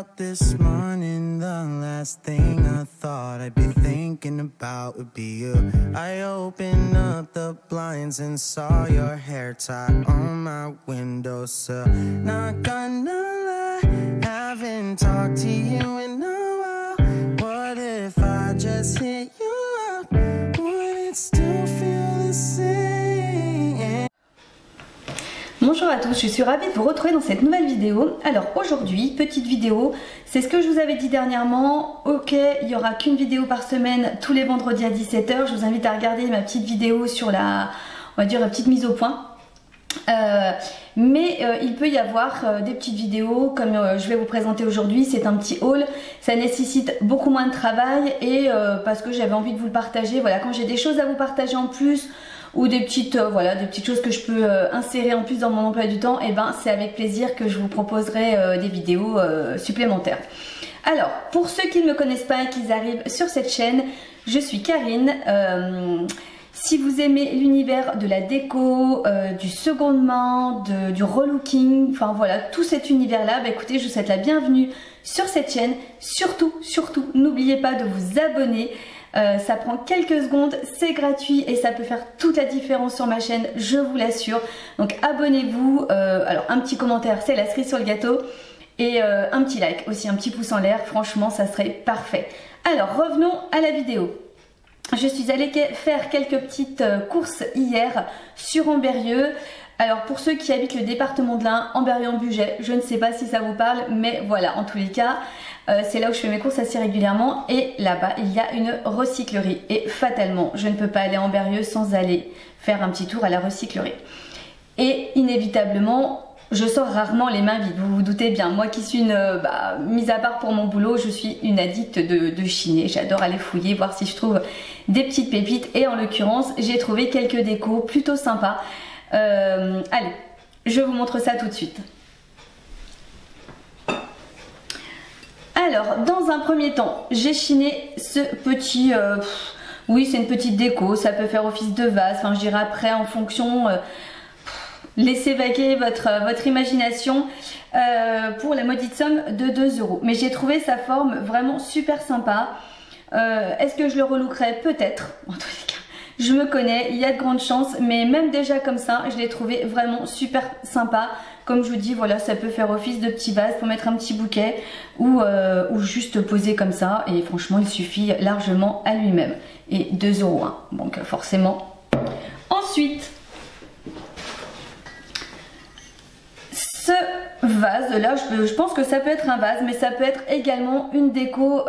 up this morning, the last thing I thought I'd be thinking about would be you. I opened up the blinds and saw your hair tied on my windowsill. Not gonna lie, haven't talked to you in a while. What if I just hit you up? Would it still feel the same? Bonjour à tous, je suis ravie de vous retrouver dans cette nouvelle vidéo. Alors aujourd'hui, petite vidéo, c'est ce que je vous avais dit dernièrement. Ok, il n'y aura qu'une vidéo par semaine tous les vendredis à 17 h. Je vous invite à regarder ma petite vidéo sur la petite mise au point. Il peut y avoir des petites vidéos comme je vais vous présenter aujourd'hui. C'est un petit haul, ça nécessite beaucoup moins de travail et parce que j'avais envie de vous le partager. Voilà, quand j'ai des choses à vous partager en plus ou des petites choses que je peux insérer en plus dans mon emploi du temps, et ben c'est avec plaisir que je vous proposerai des vidéos supplémentaires. Alors pour ceux qui ne me connaissent pas et qui arrivent sur cette chaîne, je suis Karine. Si vous aimez l'univers de la déco, du seconde main, du relooking, enfin voilà, tout cet univers là, bah écoutez, je vous souhaite la bienvenue sur cette chaîne. Surtout, n'oubliez pas de vous abonner. Ça prend quelques secondes, c'est gratuit et ça peut faire toute la différence sur ma chaîne, je vous l'assure. Donc abonnez-vous, alors un petit commentaire, c'est la cerise sur le gâteau. Et un petit like, aussi un petit pouce en l'air, franchement ça serait parfait. Alors revenons à la vidéo. Je suis allée faire quelques petites courses hier sur Ambérieu. Alors pour ceux qui habitent le département de l'Ain, Ambérieu-en-Bugey, je ne sais pas si ça vous parle, mais voilà, en tous les cas, c'est là où je fais mes courses assez régulièrement. Et là-bas, il y a une recyclerie. Et fatalement, je ne peux pas aller à Ambérieu sans aller faire un petit tour à la recyclerie. Et inévitablement, je sors rarement les mains vides, vous vous doutez bien. Moi qui suis mise à part pour mon boulot, je suis une addicte de chiner. J'adore aller fouiller, voir si je trouve des petites pépites. Et en l'occurrence, j'ai trouvé quelques décos plutôt sympas. Allez, je vous montre ça tout de suite. Alors, dans un premier temps, j'ai chiné ce petit... oui, c'est une petite déco, ça peut faire office de vase. Enfin, je dirais après en fonction... laissez vaguer votre imagination pour la maudite somme de 2 €. Mais j'ai trouvé sa forme vraiment super sympa. Est-ce que je le relookerai? Peut-être. En tous les cas, je me connais, il y a de grandes chances. Mais même déjà comme ça, je l'ai trouvé vraiment super sympa. Comme je vous dis, voilà, ça peut faire office de petit vase pour mettre un petit bouquet ou juste poser comme ça. Et franchement, il suffit largement à lui-même. Et 2 €, hein, donc forcément. Ensuite... ce vase là, je pense que ça peut être un vase, mais ça peut être également une déco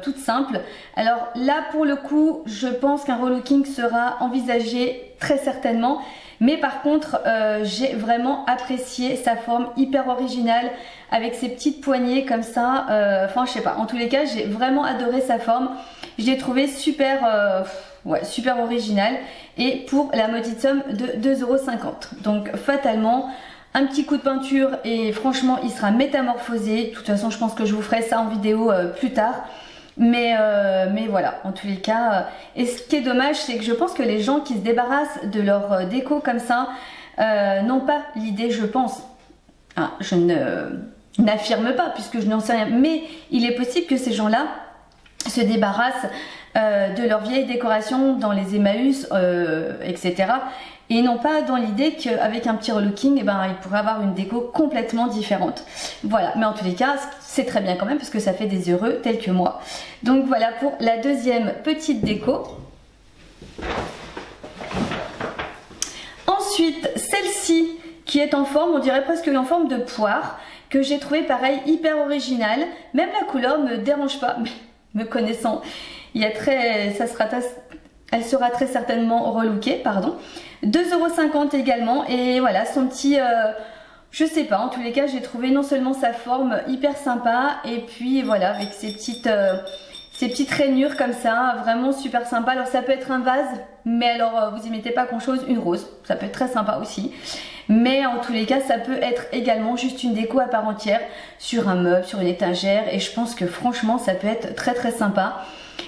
toute simple. Alors là pour le coup, je pense qu'un relooking sera envisagé très certainement. Mais par contre, j'ai vraiment apprécié sa forme hyper originale avec ses petites poignées comme ça. Enfin je sais pas, en tous les cas j'ai vraiment adoré sa forme. Je l'ai trouvé super... super original. Et pour la maudite somme de 2,50 €. Donc fatalement... un petit coup de peinture et franchement il sera métamorphosé. De toute façon je pense que je vous ferai ça en vidéo plus tard. Mais voilà, en tous les cas. Et ce qui est dommage, c'est que je pense que les gens qui se débarrassent de leur déco comme ça n'ont pas l'idée, je pense. Ah, je n'affirme pas puisque je n'en sais rien. Mais il est possible que ces gens-là se débarrassent de leur vieille décoration dans les Emmaüs, etc. Et non pas dans l'idée qu'avec un petit relooking, eh ben, ils pourraient avoir une déco complètement différente. Voilà, mais en tous les cas, c'est très bien quand même parce que ça fait des heureux tels que moi. Donc voilà pour la deuxième petite déco. Ensuite, celle-ci qui est en forme, on dirait presque en forme de poire, que j'ai trouvé pareil hyper originale. Même la couleur me dérange pas, me connaissant, elle sera très certainement relookée, pardon. 2,50 € également. Et voilà, son petit... je sais pas, en tous les cas, j'ai trouvé non seulement sa forme hyper sympa, et puis voilà, avec ses petites rainures comme ça, vraiment super sympa. Alors ça peut être un vase, mais alors vous y mettez pas grand chose, une rose, ça peut être très sympa aussi. Mais en tous les cas, ça peut être également juste une déco à part entière, sur un meuble, sur une étagère, et je pense que franchement, ça peut être très très sympa.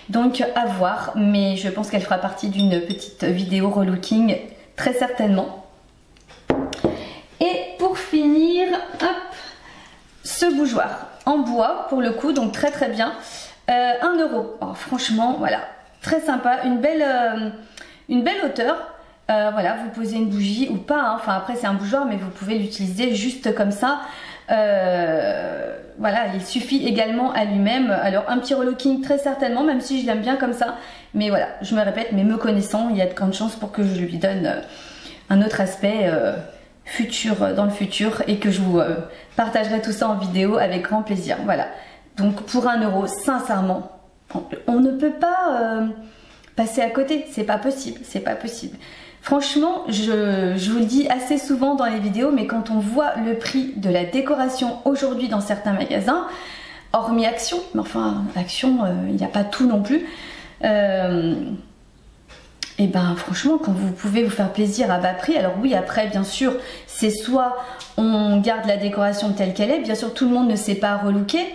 Donc à voir, mais je pense qu'elle fera partie d'une petite vidéo relooking très certainement. Et pour finir, hop, ce ce bougeoir en bois pour le coup, donc très très bien. 1 €. Oh, franchement, voilà, très sympa, une belle hauteur. Voilà, vous posez une bougie ou pas, hein. Enfin après c'est un bougeoir, mais vous pouvez l'utiliser juste comme ça. Voilà, il suffit également à lui-même. Alors un petit relooking très certainement, même si je l'aime bien comme ça. Mais voilà, je me répète, mais me connaissant, il y a de grandes chances pour que je lui donne un autre aspect futur, dans le futur, et que je vous partagerai tout ça en vidéo avec grand plaisir. Voilà, donc pour 1 €, sincèrement, on ne peut pas passer à côté, c'est pas possible, c'est pas possible. Franchement, je vous le dis assez souvent dans les vidéos, mais quand on voit le prix de la décoration aujourd'hui dans certains magasins, hormis Action, mais enfin Action, il n'y a pas tout non plus, et ben franchement, quand vous pouvez vous faire plaisir à bas prix, alors oui, après bien sûr, c'est soit on garde la décoration telle qu'elle est, bien sûr tout le monde ne sait pas relooker,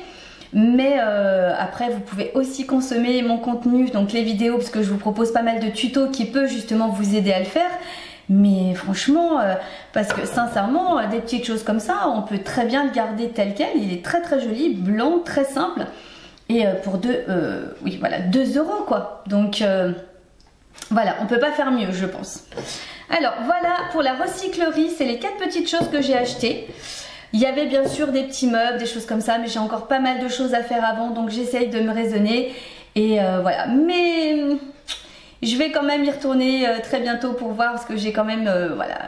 mais après vous pouvez aussi consommer mon contenu, donc les vidéos, parce que je vous propose pas mal de tutos qui peut justement vous aider à le faire. Mais franchement, parce que sincèrement, des petites choses comme ça, on peut très bien le garder tel quel. Il est très très joli, blanc, très simple, et pour 2 € quoi. Donc voilà, on peut pas faire mieux, je pense. Alors voilà pour la recyclerie, c'est les 4 petites choses que j'ai achetées. Il y avait bien sûr des petits meubles, des choses comme ça, mais j'ai encore pas mal de choses à faire avant, donc j'essaye de me raisonner. Et voilà, mais je vais quand même y retourner très bientôt pour voir, parce que j'ai quand même, voilà,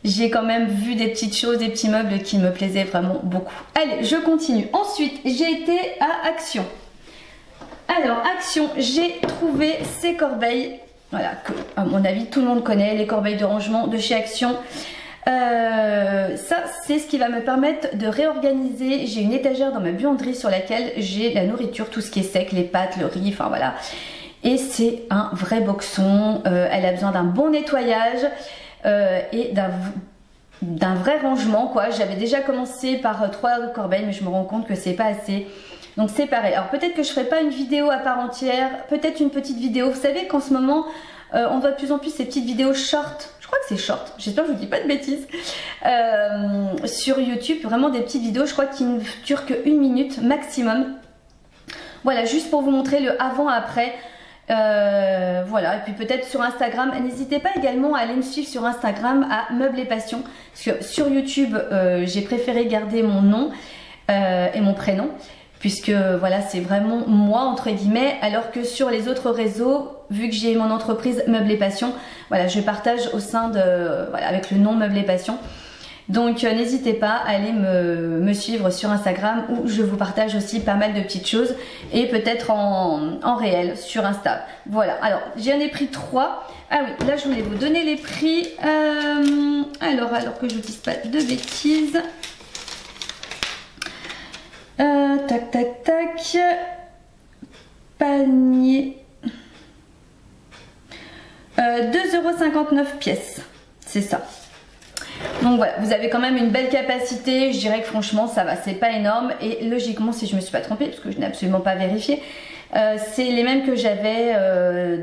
j'ai quand même vu des petites choses, des petits meubles qui me plaisaient vraiment beaucoup. Allez, je continue. Ensuite, j'ai été à Action. Alors, Action, j'ai trouvé ces corbeilles, voilà, que à mon avis tout le monde connaît, les corbeilles de rangement de chez Action. Ça c'est ce qui va me permettre de réorganiser. J'ai une étagère dans ma buanderie sur laquelle j'ai la nourriture, tout ce qui est sec, les pâtes, le riz, enfin voilà. Et c'est un vrai boxon, elle a besoin d'un bon nettoyage et d'un vrai rangement quoi. J'avais déjà commencé par 3 corbeilles, mais je me rends compte que c'est pas assez. Donc c'est pareil. Alors peut-être que je ferai pas une vidéo à part entière, peut-être une petite vidéo. Vous savez qu'en ce moment on voit de plus en plus ces petites vidéos short, je crois que c'est short, j'espère que je vous dis pas de bêtises, sur YouTube, vraiment des petites vidéos, je crois qu'ils ne durent que 1 minute maximum. Voilà, juste pour vous montrer le avant-après. Voilà, et puis peut-être sur Instagram, n'hésitez pas également à aller me suivre sur Instagram à Meubles et Passions, parce que sur YouTube j'ai préféré garder mon nom et mon prénom, puisque voilà, c'est vraiment moi entre guillemets, alors que sur les autres réseaux, vu que j'ai mon entreprise Meubles et Passions, voilà, je partage au sein de, voilà, avec le nom Meubles et Passions. Donc n'hésitez pas à aller me suivre sur Instagram, où je vous partage aussi pas mal de petites choses, et peut-être en réel sur Insta. Voilà, alors j'en ai pris 3. Ah oui, là je voulais vous donner les prix. Alors que je vous dise pas de bêtises. Tac tac tac. Panier. 2,59 € pièce. C'est ça. Donc voilà, vous avez quand même une belle capacité. Je dirais que franchement ça va, c'est pas énorme. Et logiquement, si je me suis pas trompée, parce que je n'ai absolument pas vérifié, c'est les mêmes que j'avais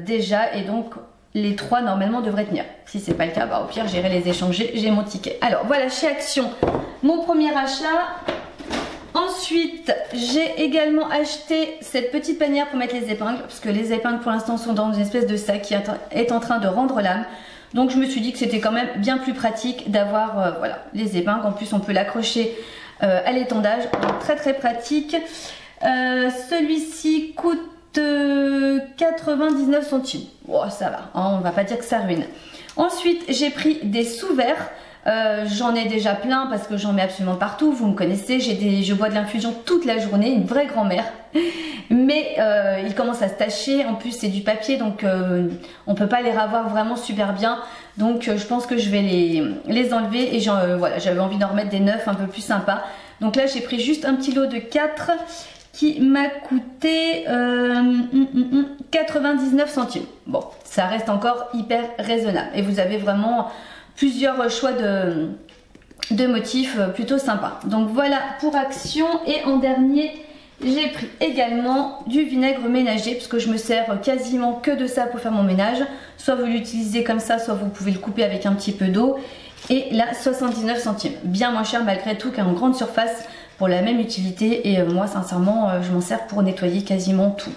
déjà. Et donc les 3 normalement devraient tenir. Si c'est pas le cas, bah, au pire j'irai les échanger, j'ai mon ticket. Alors voilà, chez Action, mon premier achat. Ensuite, j'ai également acheté cette petite panière pour mettre les épingles, parce que les épingles pour l'instant sont dans une espèce de sac qui est en train de rendre l'âme. Donc je me suis dit que c'était quand même bien plus pratique d'avoir voilà, les épingles. En plus on peut l'accrocher à l'étendage, donc très très pratique. Celui-ci coûte 99 centimes. Oh, ça va, hein, on va pas dire que ça ruine. Ensuite j'ai pris des sous-verres. J'en ai déjà plein parce que j'en mets absolument partout, vous me connaissez, je bois de l'infusion toute la journée, une vraie grand-mère, mais ils commencent à se tacher, en plus c'est du papier, donc on peut pas les ravoir vraiment super bien, donc je pense que je vais les enlever, et voilà, j'avais envie d'en remettre des neufs un peu plus sympas. Donc là j'ai pris juste un petit lot de 4 qui m'a coûté 99 centimes. Bon, ça reste encore hyper raisonnable, et vous avez vraiment plusieurs choix de motifs plutôt sympas. Donc voilà pour Action. Et en dernier, j'ai pris également du vinaigre ménager, parce que je me sers quasiment que de ça pour faire mon ménage. Soit vous l'utilisez comme ça, soit vous pouvez le couper avec un petit peu d'eau. Et là 79 centimes, bien moins cher malgré tout qu'en grande surface. pour la même utilité et moi sincèrement je m'en sers pour nettoyer quasiment tout.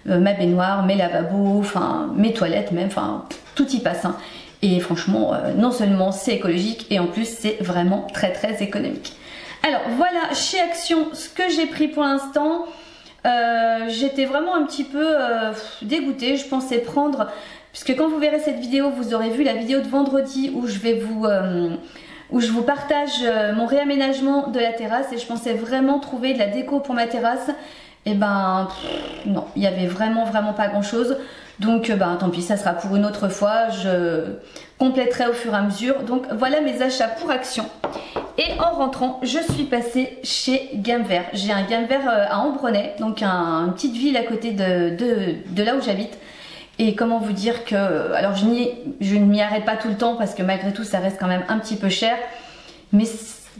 Ma baignoire, mes lavabos, enfin mes toilettes même, enfin tout y passe hein. Et franchement non seulement c'est écologique et en plus c'est vraiment très économique. Alors voilà chez Action ce que j'ai pris pour l'instant. J'étais vraiment un petit peu dégoûtée, je pensais prendre, puisque quand vous verrez cette vidéo vous aurez vu la vidéo de vendredi où je vous partage mon réaménagement de la terrasse et je pensais vraiment trouver de la déco pour ma terrasse. Et ben non, il y avait vraiment pas grand chose. Donc ben tant pis, ça sera pour une autre fois, je compléterai au fur et à mesure. Donc voilà mes achats pour Action. Et en rentrant, je suis passée chez Gamme Vert. J'ai un Gamme Vert à Ambronay, donc une petite ville à côté de là où j'habite. Et comment vous dire que, alors je ne m'y arrête pas tout le temps parce que malgré tout ça reste quand même un petit peu cher. Mais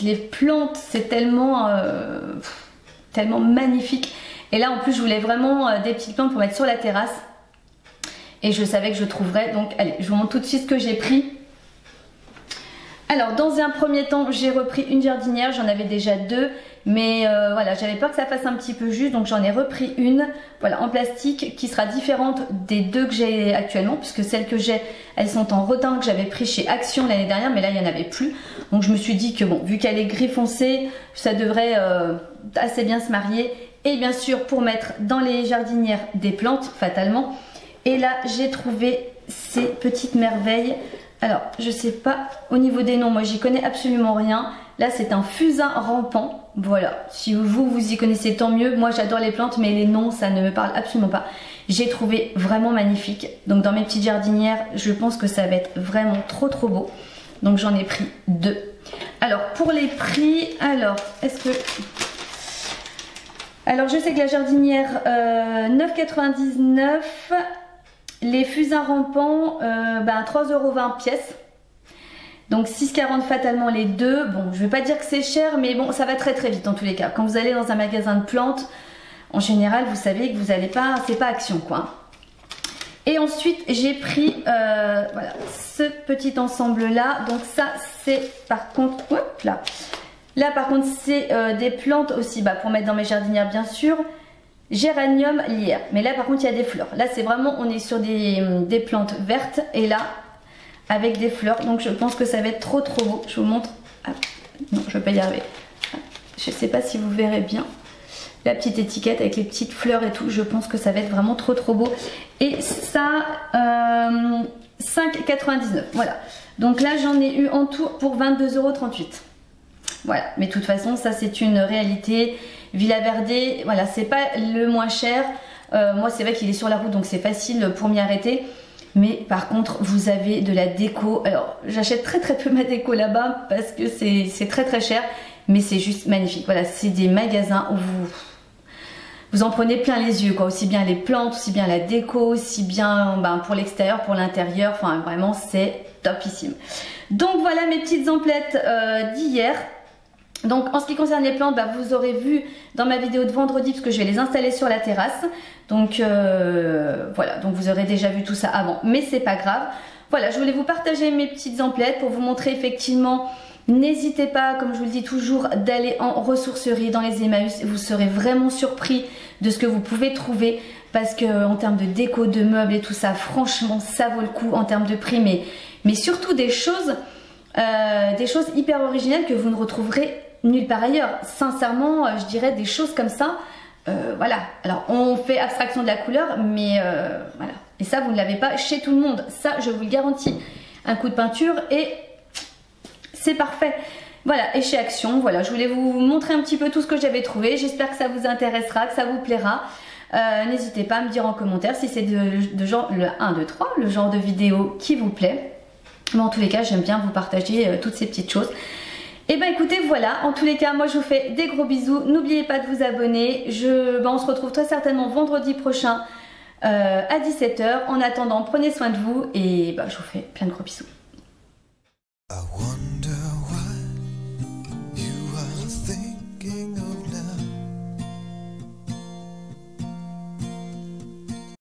les plantes c'est tellement magnifique. Et là en plus je voulais vraiment des petites plantes pour mettre sur la terrasse. Et je savais que je trouverais. Donc allez, je vous montre tout de suite ce que j'ai pris. Alors dans un premier temps j'ai repris une jardinière, j'en avais déjà deux. Mais voilà, j'avais peur que ça fasse un petit peu juste, donc j'en ai repris une, voilà, en plastique, qui sera différente des deux que j'ai actuellement, puisque celles que j'ai, elles sont en rotin que j'avais pris chez Action l'année dernière, mais là il n'y en avait plus. Donc je me suis dit que bon, vu qu'elle est gris foncé, ça devrait assez bien se marier. Et bien sûr pour mettre dans les jardinières des plantes, fatalement. Et là j'ai trouvé ces petites merveilles. Alors je sais pas au niveau des noms, moi j'y connais absolument rien. Là c'est un fusain rampant. Voilà, si vous y connaissez tant mieux. Moi j'adore les plantes mais les noms ça ne me parle absolument pas. J'ai trouvé vraiment magnifique. Donc dans mes petites jardinières je pense que ça va être vraiment trop beau. Donc j'en ai pris deux. Alors pour les prix, alors est-ce que... Alors je sais que la jardinière 9,99 €. Les fusains rampants 3,20 € pièce. Donc 6,40 € fatalement les deux. Bon, je vais pas dire que c'est cher, mais bon, ça va très vite en tous les cas. Quand vous allez dans un magasin de plantes, en général, vous savez que vous allez pas, c'est pas Action quoi. Et ensuite, j'ai pris voilà, ce petit ensemble là. Donc ça, c'est par contre, hop là. Là par contre, c'est des plantes aussi, pour mettre dans mes jardinières bien sûr. Géranium lierre. Mais là par contre, il y a des fleurs. Là, c'est vraiment, on est sur des plantes vertes et là, avec des fleurs. Donc je pense que ça va être trop beau. Je vous montre. Ah, non, je ne vais pas y arriver. Je ne sais pas si vous verrez bien la petite étiquette avec les petites fleurs et tout. Je pense que ça va être vraiment trop beau. Et ça, 5,99 €. Voilà. Donc là, j'en ai eu en tout pour 22,38 €. Voilà. Mais de toute façon, ça c'est une réalité. Villa Verde, voilà, c'est pas le moins cher. Moi, c'est vrai qu'il est sur la route, donc c'est facile pour m'y arrêter. Mais par contre vous avez de la déco. Alors j'achète très peu ma déco là-bas parce que c'est très cher, mais c'est juste magnifique. Voilà, c'est des magasins où vous en prenez plein les yeux quoi. Aussi bien les plantes, aussi bien la déco, aussi bien pour l'extérieur, pour l'intérieur. Enfin vraiment c'est topissime. Donc voilà mes petites emplettes d'hier. Donc en ce qui concerne les plantes, vous aurez vu dans ma vidéo de vendredi parce que je vais les installer sur la terrasse. Donc voilà, donc vous aurez déjà vu tout ça avant, mais c'est pas grave. Voilà, je voulais vous partager mes petites emplettes pour vous montrer effectivement. N'hésitez pas, comme je vous le dis toujours, d'aller en ressourcerie dans les Emmaüs. Vous serez vraiment surpris de ce que vous pouvez trouver parce que en termes de déco, de meubles et tout ça, franchement, ça vaut le coup en termes de prix, mais surtout des choses hyper originales que vous ne retrouverez nulle part ailleurs. Sincèrement, je dirais des choses comme ça. Voilà, alors on fait abstraction de la couleur, mais voilà. Et ça, vous ne l'avez pas chez tout le monde. Ça, je vous le garantis. Un coup de peinture et c'est parfait. Voilà, et chez Action, voilà, je voulais vous montrer un petit peu tout ce que j'avais trouvé. J'espère que ça vous intéressera, que ça vous plaira. N'hésitez pas à me dire en commentaire si c'est de genre le 1, 2, 3, le genre de vidéo qui vous plaît. Mais en tous les cas, j'aime bien vous partager toutes ces petites choses. Et écoutez, voilà, en tous les cas, moi je vous fais des gros bisous. N'oubliez pas de vous abonner. On se retrouve très certainement vendredi prochain à 17 h. En attendant, prenez soin de vous et je vous fais plein de gros bisous.